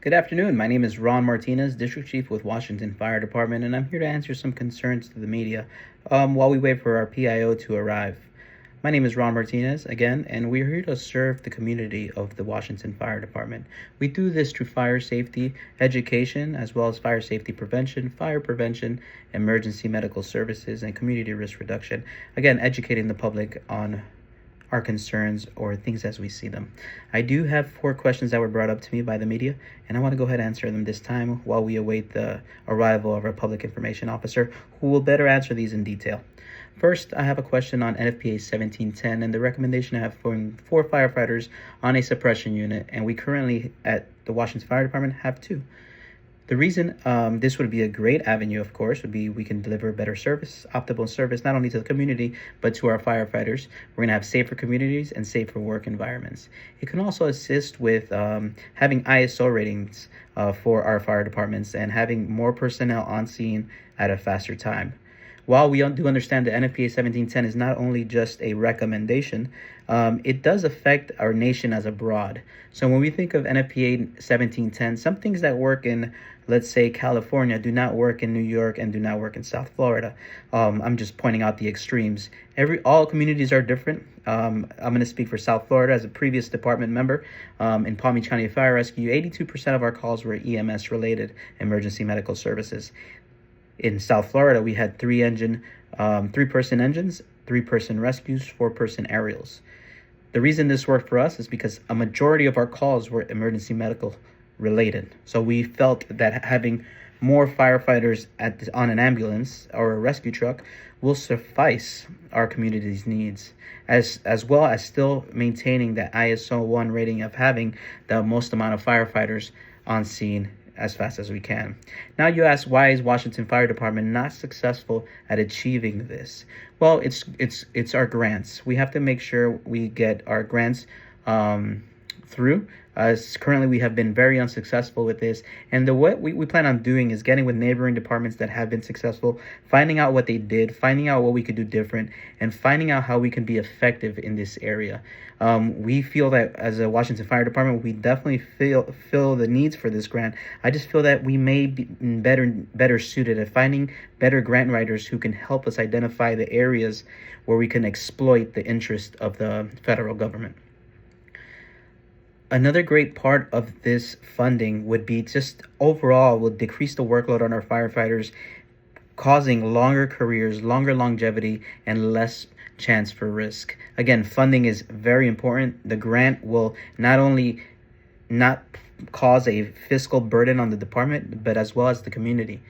Good afternoon. My name is Ron Martinez, District Chief with Washington Fire Department, and I'm here to answer some concerns to the media while we wait for our PIO to arrive. My name is Ron Martinez again, and we're here to serve the community of the Washington Fire Department. We do this through fire safety education, as well as fire safety prevention, emergency medical services, and community risk reduction. Again, educating the public on our concerns or things as we see them. I do have 4 questions that were brought up to me by the media, and I want to go ahead and answer them this time while we await the arrival of our public information officer, who will better answer these in detail. First, I have a question on NFPA 1710 and the recommendation I have for 4 firefighters on a suppression unit, and we currently at the Washington Fire Department have 2. The reason this would be a great avenue, of course, would be we can deliver better service, optimal service, not only to the community, but to our firefighters. We're going to have safer communities and safer work environments. It can also assist with having ISO ratings for our fire departments and having more personnel on scene at a faster time. While we do understand that NFPA 1710 is not only just a recommendation, it does affect our nation as abroad. So when we think of NFPA 1710, some things that work in, let's say, California do not work in New York and do not work in South Florida. I'm just pointing out the extremes. All communities are different. I'm going to speak for South Florida as a previous department member. In Palm Beach County Fire Rescue, 82% of our calls were EMS-related emergency medical services. In South Florida, we had 3-person engines, 3-person rescues, 4-person aerials. The reason this worked for us is because a majority of our calls were emergency medical related. So we felt that having more firefighters on an ambulance or a rescue truck will suffice our community's needs, as well as still maintaining the ISO 1 rating of having the most amount of firefighters on scene as fast as we can. Now you ask, why is Washington Fire Department not successful at achieving this? Well, it's our grants. We have to make sure we get our grants through. Currently, we have been very unsuccessful with this, and what we plan on doing is getting with neighboring departments that have been successful, finding out what they did, finding out what we could do different, and finding out how we can be effective in this area. We feel that as a Washington Fire Department, we definitely feel the needs for this grant. I just feel that we may be better suited at finding better grant writers who can help us identify the areas where we can exploit the interest of the federal government. Another great part of this funding would be just overall will decrease the workload on our firefighters, causing longer careers, longer longevity, and less chance for risk. Again, funding is very important. The grant will not only not cause a fiscal burden on the department, but as well as the community.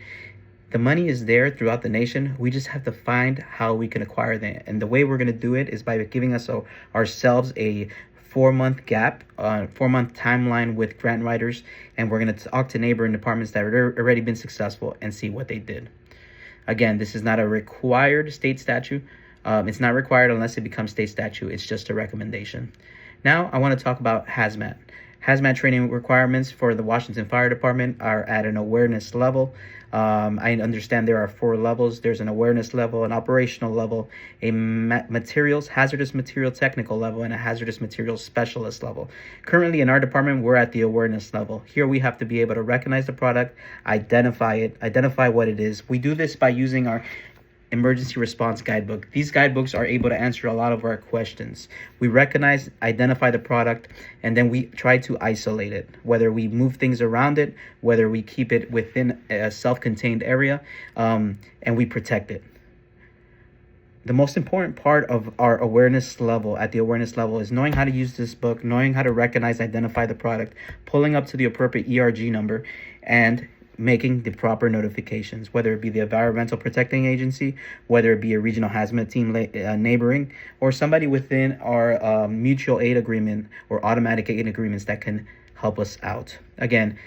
The money is there throughout the nation. We just have to find how we can acquire that. And the way we're going to do it is by giving ourselves a 4-month gap, 4-month timeline with grant writers, and we're going to talk to neighboring departments that have already been successful and see what they did. Again, this is not a required state statute. It's not required unless it becomes state statute. It's just a recommendation. Now, I want to talk about hazmat. Hazmat training requirements for the Washington Fire Department are at an awareness level. I understand there are 4 levels. There's an awareness level, an operational level, a hazardous material technical level, and a hazardous material specialist level. Currently in our department, we're at the awareness level. Here we have to be able to recognize the product, identify what it is. We do this by using our emergency response guidebook. These guidebooks are able to answer a lot of our questions. We recognize, identify the product, and then we try to isolate it, whether we move things around it, whether we keep it within a self-contained area, and we protect it. The most important part of our awareness level is knowing how to use this book, knowing how to recognize, identify the product, pulling up to the appropriate ERG number, and making the proper notifications, whether it be the Environmental Protecting Agency, whether it be a regional hazmat team neighboring, or somebody within our mutual aid agreement or automatic aid agreements that can help us out. Again,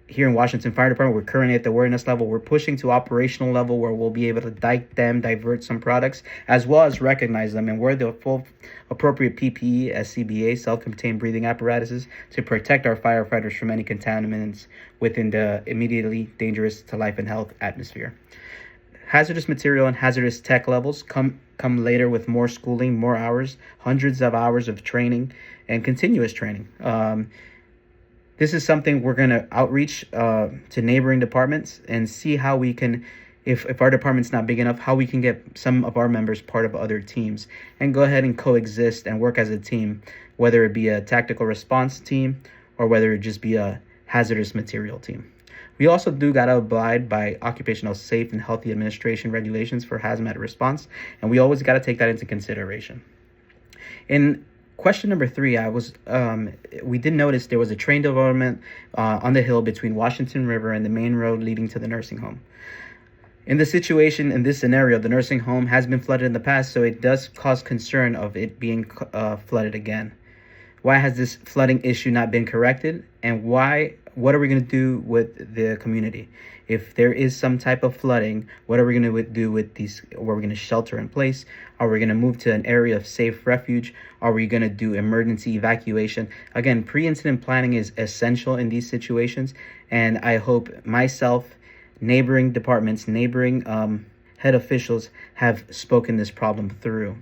here in Washington Fire Department, we're currently at the awareness level. We're pushing to operational level where we'll be able to divert some products, as well as recognize them and wear the full appropriate PPE, SCBA, self-contained breathing apparatuses, to protect our firefighters from any contaminants within the immediately dangerous to life and health atmosphere. Hazardous material and hazardous tech levels come later with more schooling, more hours, hundreds of hours of training, and continuous training. This is something we're going to outreach to neighboring departments and see how we can, if our department's not big enough, how we can get some of our members part of other teams and go ahead and coexist and work as a team, whether it be a tactical response team or whether it just be a hazardous material team. We also do got to abide by occupational safe and healthy administration regulations for hazmat response, and we always got to take that into consideration. In question number 3, we did notice there was a train development on the hill between Washington River and the main road leading to the nursing home. In the situation, in this scenario, the nursing home has been flooded in the past, so it does cause concern of it being flooded again. Why has this flooding issue not been corrected? And what are we going to do with the community? If there is some type of flooding, what are we going to do with these? Are we going to shelter in place? Are we going to move to an area of safe refuge? Are we going to do emergency evacuation? Again, pre-incident planning is essential in these situations. And I hope myself, neighboring departments, neighboring head officials have spoken this problem through.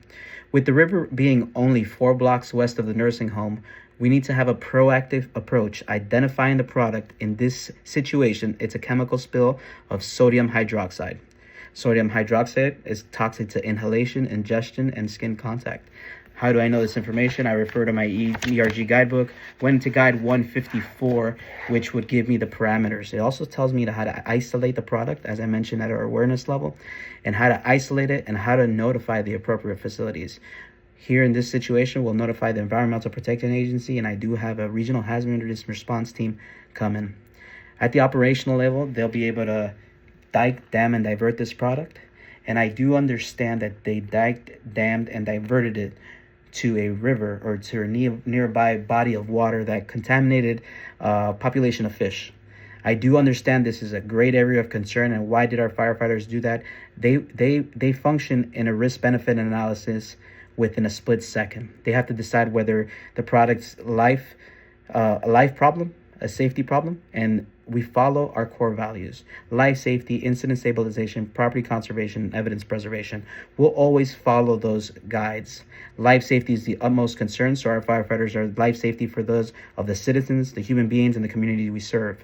With the river being only 4 blocks west of the nursing home, we need to have a proactive approach, identifying the product. In this situation, it's a chemical spill of sodium hydroxide. Sodium hydroxide is toxic to inhalation, ingestion, and skin contact. How do I know this information? I refer to my ERG guidebook, went to guide 154, which would give me the parameters. It also tells me how to isolate the product, as I mentioned, at our awareness level, and how to isolate it and how to notify the appropriate facilities. Here in this situation, we'll notify the Environmental Protection Agency, and I do have a regional hazardous response team coming. At the operational level, they'll be able to dike, dam, and divert this product. And I do understand that they diked, dammed, and diverted it to a river or to a nearby body of water that contaminated population of fish. I do understand this is a great area of concern, and why did our firefighters do that? They function in a risk-benefit analysis within a split second. They have to decide whether the product's a life problem, a safety problem, and we follow our core values: life safety, incident stabilization, property conservation, and evidence preservation. We'll always follow those guides. Life safety is the utmost concern, so our firefighters are life safety for those of the citizens, the human beings, and the community we serve.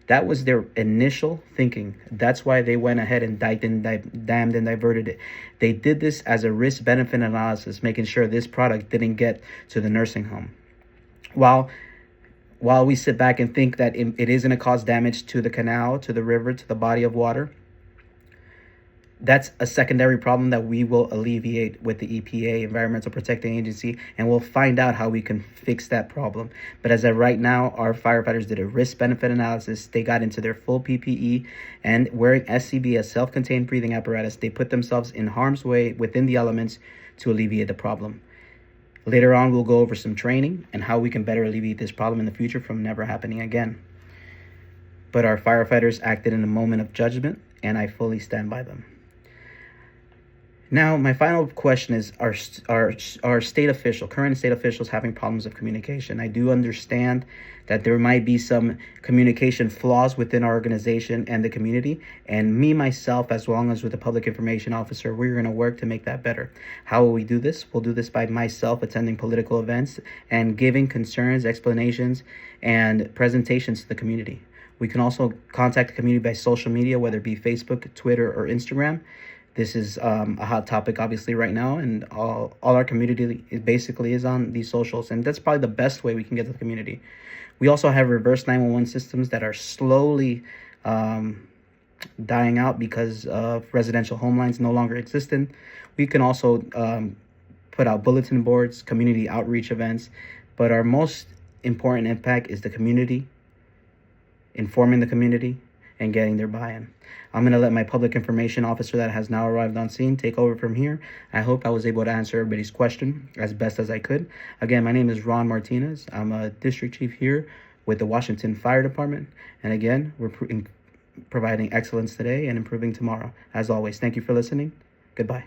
That was their initial thinking. That's why they went ahead and diked and dammed and diverted it. They did this as a risk-benefit analysis, making sure this product didn't get to the nursing home. While we sit back and think that it is going to cause damage to the canal, to the river, to the body of water, that's a secondary problem that we will alleviate with the EPA, Environmental Protection Agency, and we'll find out how we can fix that problem. But as of right now, our firefighters did a risk-benefit analysis. They got into their full PPE, and wearing SCB, a self-contained breathing apparatus, they put themselves in harm's way within the elements to alleviate the problem. Later on, we'll go over some training and how we can better alleviate this problem in the future from never happening again. But our firefighters acted in a moment of judgment, and I fully stand by them. Now, my final question is, are current state officials having problems of communication? I do understand that there might be some communication flaws within our organization and the community, and myself, as well as with the public information officer, we're going to work to make that better. How will we do this? We'll do this by myself attending political events and giving concerns, explanations, and presentations to the community. We can also contact the community by social media, whether it be Facebook, Twitter, or Instagram. This is a hot topic, obviously, right now, and all our community basically is on these socials, and that's probably the best way we can get to the community. We also have reverse 911 systems that are slowly dying out because of residential home lines no longer existing. We can also put out bulletin boards, community outreach events, but our most important impact is the community, informing the community, and getting their buy-in. I'm going to let my public information officer that has now arrived on scene take over from here. I hope I was able to answer everybody's question as best as I could. Again, my name is Ron Martinez. I'm a district chief here with the Washington Fire Department. And again, we're providing excellence today and improving tomorrow. As always, thank you for listening. Goodbye.